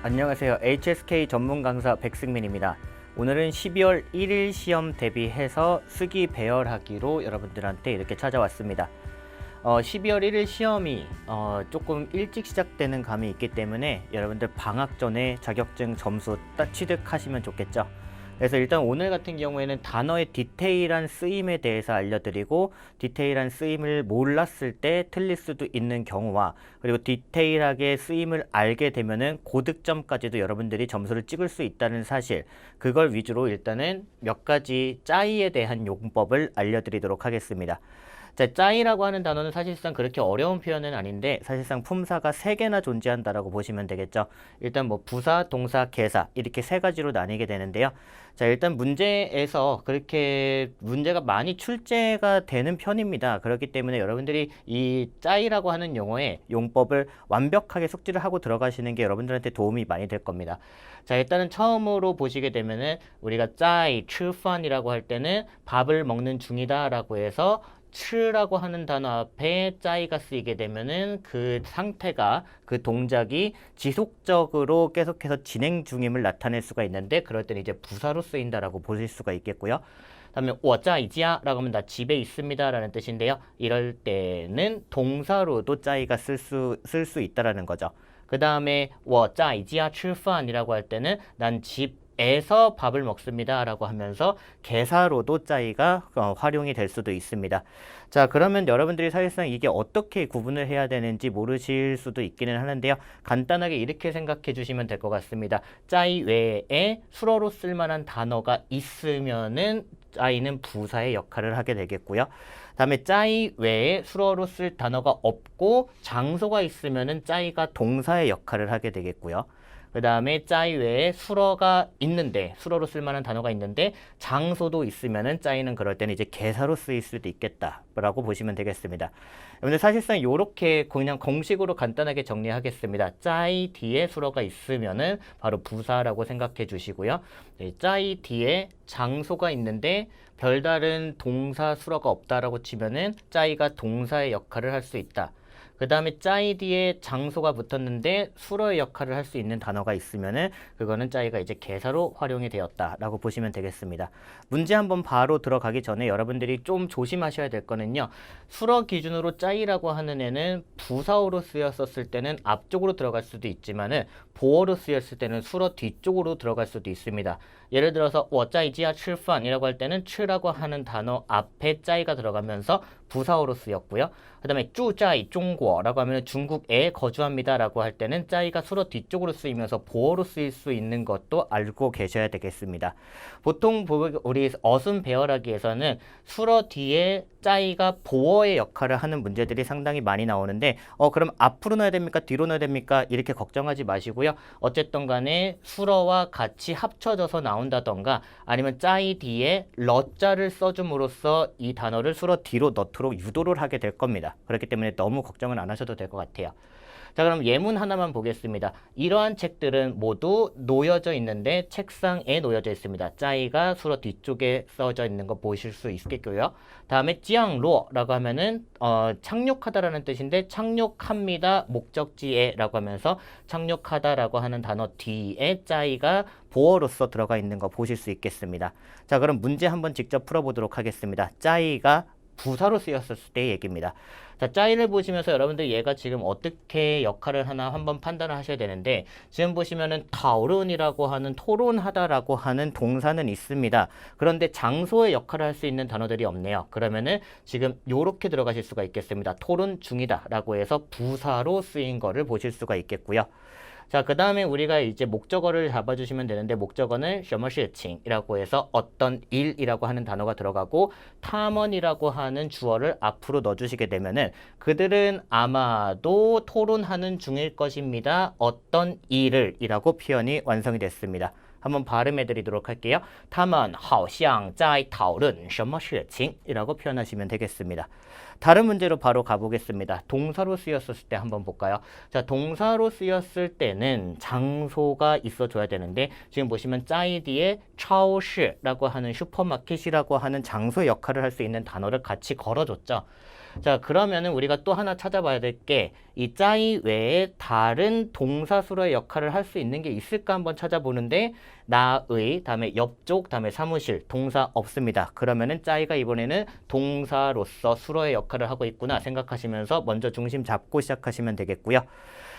안녕하세요. HSK 전문 강사 백승민입니다. 오늘은 12월 1일 시험 대비해서 쓰기 배열하기로 여러분들한테 이렇게 찾아왔습니다. 12월 1일 시험이 조금 일찍 시작되는 감이 있기 때문에 여러분들 방학 전에 자격증 점수 취득하시면 좋겠죠. 그래서 일단 오늘 같은 경우에는 단어의 디테일한 쓰임에 대해서 알려드리고, 디테일한 쓰임을 몰랐을 때 틀릴 수도 있는 경우와, 그리고 디테일하게 쓰임을 알게 되면은 고득점까지도 여러분들이 점수를 찍을 수 있다는 사실, 그걸 위주로 일단은 몇 가지 짜이에 대한 용법을 알려드리도록 하겠습니다. 자, 짜이라고 하는 단어는 사실상 그렇게 어려운 표현은 아닌데, 사실상 품사가 3개나 존재한다라고 보시면 되겠죠. 일단 뭐 부사, 동사, 계사 이렇게 3가지로 나뉘게 되는데요. 자, 일단 문제에서 그렇게 문제가 많이 출제가 되는 편입니다. 그렇기 때문에 여러분들이 이 짜이라고 하는 용어의 용법을 완벽하게 숙지를 하고 들어가시는 게 여러분들한테 도움이 많이 될 겁니다. 자, 일단은 처음으로 보시게 되면은 우리가 짜이, 츠판이라고 할 때는 밥을 먹는 중이다 라고 해서 츠라고 하는 단어 앞에 짜이가 쓰이게 되면은 그 상태가, 그 동작이 지속적으로 계속해서 진행 중임을 나타낼 수가 있는데, 그럴 때는 이제 부사로 쓰인다라고 보실 수가 있겠고요. 다음에 我在家라고 하면 나 집에 있습니다 라는 뜻인데요. 이럴 때는 동사로도 짜이가 쓸 수 있다라는 거죠. 그 다음에 我在家吃饭이라고 할 때는 난 집에서 밥을 먹습니다 라고 하면서 개사로도 짜이가 활용이 될 수도 있습니다. 자, 그러면 여러분들이 사실상 이게 어떻게 구분을 해야 되는지 모르실 수도 있기는 하는데요. 간단하게 이렇게 생각해 주시면 될 것 같습니다. 짜이 외에 수어로 쓸만한 단어가 있으면은 짜이는 부사의 역할을 하게 되겠고요. 다음에 짜이 외에 수어로 쓸 단어가 없고 장소가 있으면은 짜이가 동사의 역할을 하게 되겠고요. 그 다음에 짜이 외에 수어가 있는데, 수어로 쓸만한 단어가 있는데 장소도 있으면은 짜이는 그럴 때는 이제 개사로 쓰일 수도 있겠다라고 보시면 되겠습니다. 근데 사실상 이렇게 그냥 공식으로 간단하게 정리하겠습니다. 짜이 뒤에 수어가 있으면은 바로 부사라고 생각해 주시고요. 네, 짜이 뒤에 장소가 있는데 별다른 동사 수어가 없다라고 치면은 짜이가 동사의 역할을 할 수 있다. 그 다음에 짜이 뒤에 장소가 붙었는데 수어의 역할을 할 수 있는 단어가 있으면은 그거는 짜이가 이제 개사로 활용이 되었다라고 보시면 되겠습니다. 문제 한번 바로 들어가기 전에 여러분들이 좀 조심하셔야 될 거는요. 수어 기준으로 짜이라고 하는 애는 부사어로 쓰였었을 때는 앞쪽으로 들어갈 수도 있지만은 보어로 쓰였을 때는 수어 뒤쪽으로 들어갈 수도 있습니다. 예를 들어서 我在家吃饭이라고 할 때는 吃라고 하는 단어 앞에 짜이가 들어가면서 부사어로 쓰였고요. 그 다음에 住在中国라고 하면 중국에 거주합니다 라고 할 때는 짜이가 수어 뒤쪽으로 쓰이면서 보어로 쓰일 수 있는 것도 알고 계셔야 되겠습니다. 보통 우리 어순 배열하기에서는 수어 뒤에 짜이가 보어의 역할을 하는 문제들이 상당히 많이 나오는데, 그럼 앞으로 넣어야 됩니까? 뒤로 넣어야 됩니까? 이렇게 걱정하지 마시고요. 어쨌든 간에 수어와 같이 합쳐져서 나온다던가, 아니면 짜이 뒤에 러자를 써줌으로써 이 단어를 수어 뒤로 넣도록 유도를 하게 될 겁니다. 그렇기 때문에 너무 걱정은 안 하셔도 될 것 같아요. 자, 그럼 예문 하나만 보겠습니다. 이러한 책들은 모두 놓여져 있는데 책상에 놓여져 있습니다. 짜이가 수어 뒤쪽에 써져 있는 거 보실 수 있겠고요. 다음에 찌앙로라고 하면은 착륙하다라는 뜻인데 착륙합니다 목적지에 라고 하면서 착륙하다라고 하는 단어 뒤에 짜이가 보어로서 들어가 있는 거 보실 수 있겠습니다. 자, 그럼 문제 한번 직접 풀어보도록 하겠습니다. 짜이가 부사로 쓰였을 때 얘기입니다. 자, 짜이를 보시면서 여러분들 얘가 지금 어떻게 역할을 하나 한번 판단을 하셔야 되는데, 지금 보시면은 타오른이라고 하는 토론하다라고 하는 동사는 있습니다. 그런데 장소의 역할을 할 수 있는 단어들이 없네요. 그러면은 지금 요렇게 들어가실 수가 있겠습니다. 토론 중이다 라고 해서 부사로 쓰인 거를 보실 수가 있겠고요. 자, 그 다음에 우리가 이제 목적어를 잡아주시면 되는데, 목적어는 什么事情이라고 해서 어떤 일이라고 하는 단어가 들어가고, 탐언이라고 하는 주어를 앞으로 넣어주시게 되면은 그들은 아마도 토론하는 중일 것입니다. 어떤 일을 이라고 표현이 완성이 됐습니다. 한번 발음해 드리도록 할게요. 他们好像在讨论什么事情이라고 표현하시면 되겠습니다. 다른 문제로 바로 가보겠습니다. 동사로 쓰였을 때 한번 볼까요? 자, 동사로 쓰였을 때는 장소가 있어줘야 되는데, 지금 보시면 짜이 뒤에 超市라고 하는 슈퍼마켓이라고 하는 장소의 역할을 할 수 있는 단어를 같이 걸어줬죠. 자, 그러면은 우리가 또 하나 찾아봐야 될 게 이 짜이 외에 다른 동사수로의 역할을 할 수 있는 게 있을까 한번 찾아보는데 나의, 다음에 옆쪽, 다음에 사무실, 동사 없습니다. 그러면은 짜이가 이번에는 동사로서 수로의 역할을 하고 있구나 생각하시면서 먼저 중심 잡고 시작하시면 되겠고요.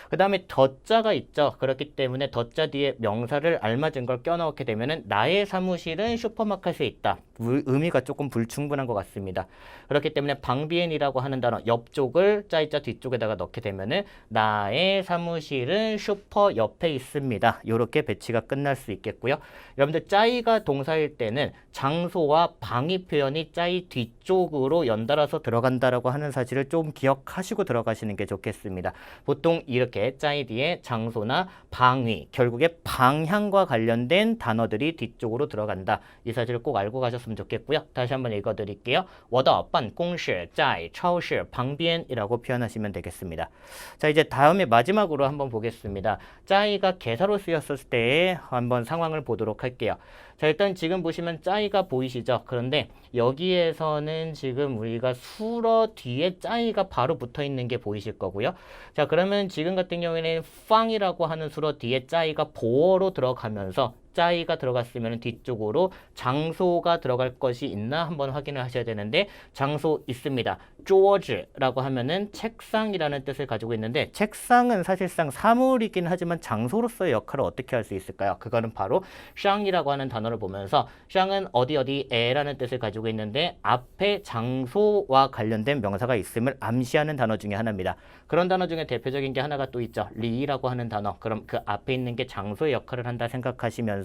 그 다음에 더자가 있죠. 그렇기 때문에 더자 뒤에 명사를 알맞은 걸 껴넣게 되면은 나의 사무실은 슈퍼마켓에 있다. 의미가 조금 불충분한 것 같습니다. 그렇기 때문에 방비엔이라고 하는 단어 옆쪽을 짜이자 뒤쪽에다가 넣게 되면은 나의 사무실은 슈퍼 옆에 있습니다. 이렇게 배치가 끝날 수 있겠고요. 여러분들 짜이가 동사일 때는 장소와 방위 표현이 짜이 뒤쪽으로 연달아서 들어간다라고 하는 사실을 좀 기억하시고 들어가시는 게 좋겠습니다. 보통 이렇게 짜이 뒤에 장소나 방위, 결국에 방향과 관련된 단어들이 뒤쪽으로 들어간다. 이 사실을 꼭 알고 가셨으면 좋겠고요. 다시 한번 읽어드릴게요. 我的办公室在超市旁边이라고 표현하시면 되겠습니다. 자, 이제 다음에 마지막으로 한번 보겠습니다. 짜이가 개사로 쓰였을 때의 한번 상황을 보도록 할게요. 자, 일단 지금 보시면 짜이가 보이시죠? 그런데 여기에서는 지금 우리가 수러 뒤에 짜이가 바로 붙어 있는 게 보이실 거고요. 자, 그러면 지금 같은 경우에는 팡이라고 하는 수러 뒤에 짜이가 보어로 들어가면서 짜이가 들어갔으면 뒤쪽으로 장소가 들어갈 것이 있나 한번 확인을 하셔야 되는데 장소 있습니다. 桌子라고 하면은 책상이라는 뜻을 가지고 있는데 책상은 사실상 사물이긴 하지만 장소로서의 역할을 어떻게 할 수 있을까요? 그거는 바로 샹이라고 하는 단어를 보면서 샹은 어디에라는 뜻을 가지고 있는데 앞에 장소와 관련된 명사가 있음을 암시하는 단어 중에 하나입니다. 그런 단어 중에 대표적인 게 하나가 또 있죠. 리라고 하는 단어. 그럼 그 앞에 있는 게 장소의 역할을 한다 생각하시면서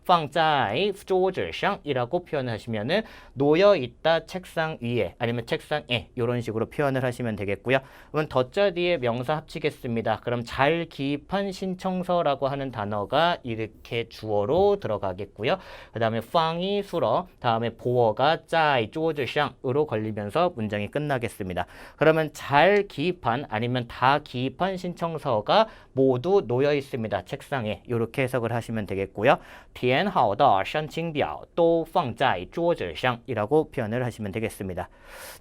放在桌子上이라고 표현하시면은 놓여 있다 책상 위에 아니면 책상에 이런 식으로 표현을 하시면 되겠고요. 그럼 더자 뒤에 명사 합치겠습니다. 그럼 잘 기입한 신청서라고 하는 단어가 이렇게 주어로 들어가겠고요. 그 다음에 팡이 수러, 다음에 보어가 在桌子上으로 걸리면서 문장이 끝나겠습니다. 그러면 잘 기입한 아니면 다 기입한 신청서가 모두 놓여 있습니다. 책상에 이렇게 해석을 하시면 되겠고요. 填好的申请表都放在桌子上이라고 표현을 하시면 되겠습니다.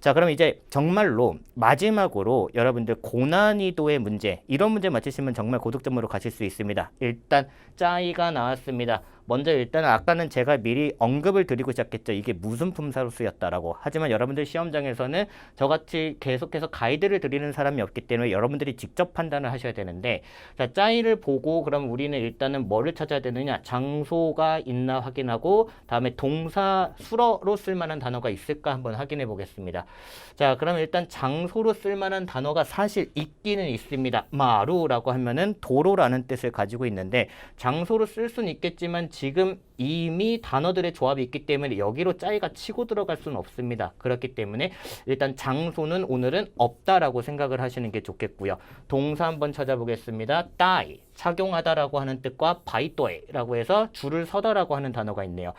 자, 그럼 이제 정말로 마지막으로 여러분들 고난이도의 문제, 이런 문제 맞히시면 정말 고득점으로 가실 수 있습니다. 일단 짜이가 나왔습니다. 먼저 일단 아까는 제가 미리 언급을 드리고 시작했죠. 이게 무슨 품사로 쓰였다라고. 하지만 여러분들 시험장에서는 저같이 계속해서 가이드를 드리는 사람이 없기 때문에 여러분들이 직접 판단을 하셔야 되는데, 자, 짜이를 보고 그럼 우리는 일단은 뭐를 찾아야 되느냐? 장소가 있나 확인하고 다음에 동사 수러로 쓸만한 단어가 있을까 한번 확인해 보겠습니다. 자, 그럼 일단 장소로 쓸만한 단어가 사실 있기는 있습니다. 마루라고 하면은 도로라는 뜻을 가지고 있는데 장소로 쓸 수는 있겠지만 지금 이미 단어들의 조합이 있기 때문에 여기로 짜이가 치고 들어갈 수는 없습니다. 그렇기 때문에 일단 장소는 오늘은 없다라고 생각을 하시는 게 좋겠고요. 동사 한번 찾아보겠습니다. 따이, 착용하다라고 하는 뜻과 바이또에라고 해서 줄을 서다라고 하는 단어가 있네요.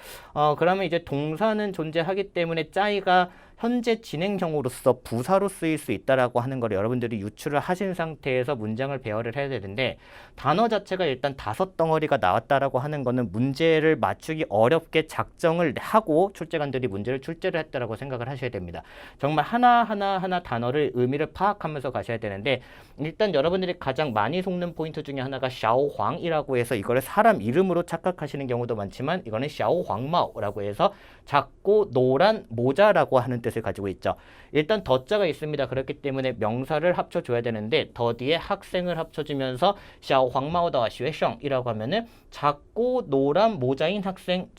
그러면 이제 동사는 존재하기 때문에 짜이가 현재 진행형으로서 부사로 쓰일 수 있다라고 하는 걸 여러분들이 유추를 하신 상태에서 문장을 배열을 해야 되는데 단어 자체가 일단 5덩어리가 나왔다라고 하는 거는 문제를 맞추기 어렵게 작정을 하고 출제관들이 문제를 출제를 했다라고 생각을 하셔야 됩니다. 정말 하나 단어를 의미를 파악하면서 가셔야 되는데 일단 여러분들이 가장 많이 속는 포인트 중에 하나가 샤오황이라고 해서 이거를 사람 이름으로 착각하시는 경우도 많지만 이거는 샤오황마오라고 해서 작고 노란 모자라고 하는 뜻을 가지고 있죠. 일단 더자가 있습니다. 그렇기 때문에 명사를 합쳐줘야 되는데 더 뒤에 학생을 합쳐주면서 샤오황마오다 쉐셩이라고 하면은 작고 노란 모자인 학생,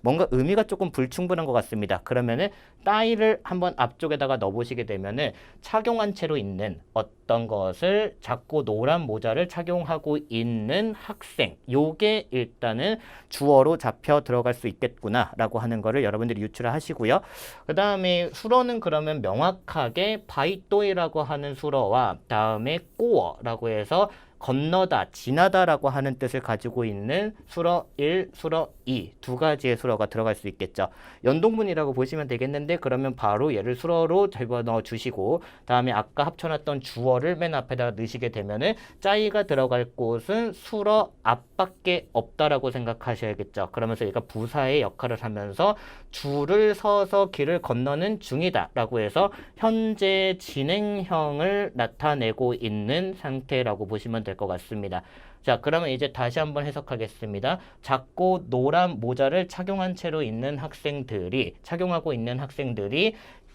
뭔가 의미가 조금 불충분한 것 같습니다. 그러면은 따위를 한번 앞쪽에다가 넣어보시게 되면은 착용한 채로 있는 어떤 것을 작고 노란 모자를 착용하고 있는 학생, 요게 일단은 주어로 잡혀 들어갈 수 있겠구나 라고 하는 거를 여러분들이 유추를 하시고요. 그 다음에 수러는 그러면 명확하게 바이또이라고 하는 수러와 다음에 꼬어라고 해서 건너다, 지나다라고 하는 뜻을 가지고 있는 수러 1, 수러 2 두 가지의 수러가 들어갈 수 있겠죠. 연동문이라고 보시면 되겠는데 그러면 바로 얘를 수러로 집어넣어 주시고 다음에 아까 합쳐놨던 주어를 맨 앞에다가 넣으시게 되면은 짜이가 들어갈 곳은 수러 앞밖에 없다라고 생각하셔야겠죠. 그러면서 얘가 부사의 역할을 하면서 줄을 서서 길을 건너는 중이다 라고 해서 현재 진행형을 나타내고 있는 상태라고 보시면 될 것 같습니다. 자, 그러면 이제 다시 한번 해석하겠습니다. 작고 노란 모자를 착용하고 있는 학생들이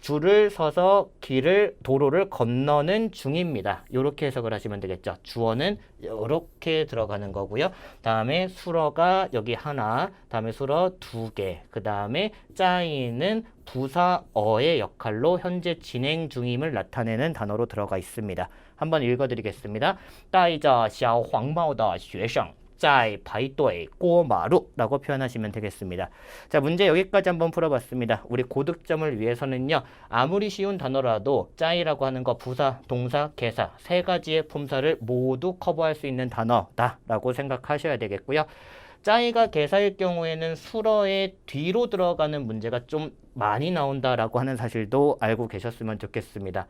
줄을 서서 도로를 건너는 중입니다. 이렇게 해석을 하시면 되겠죠. 주어는 이렇게 들어가는 거고요. 다음에 수러가 여기 하나, 다음에 수러 두 개, 그 다음에 짜이는 부사어의 역할로 현재 진행 중임을 나타내는 단어로 들어가 있습니다. 한번 읽어드리겠습니다. 戴着小黄帽的学生在排队过马路라고 표현하시면 되겠습니다. 자, 문제 여기까지 한번 풀어봤습니다. 우리 고득점을 위해서는요, 아무리 쉬운 단어라도 짜이라고 하는 거 부사, 동사, 개사 세 가지의 품사를 모두 커버할 수 있는 단어다 라고 생각하셔야 되겠고요. 짜이가 개사일 경우에는 수러의 뒤로 들어가는 문제가 좀 많이 나온다라고 하는 사실도 알고 계셨으면 좋겠습니다.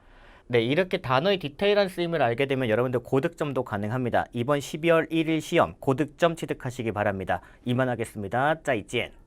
네, 이렇게 단어의 디테일한 쓰임을 알게 되면 여러분들 고득점도 가능합니다. 이번 12월 1일 시험 고득점 취득하시기 바랍니다. 이만 하겠습니다. 再见.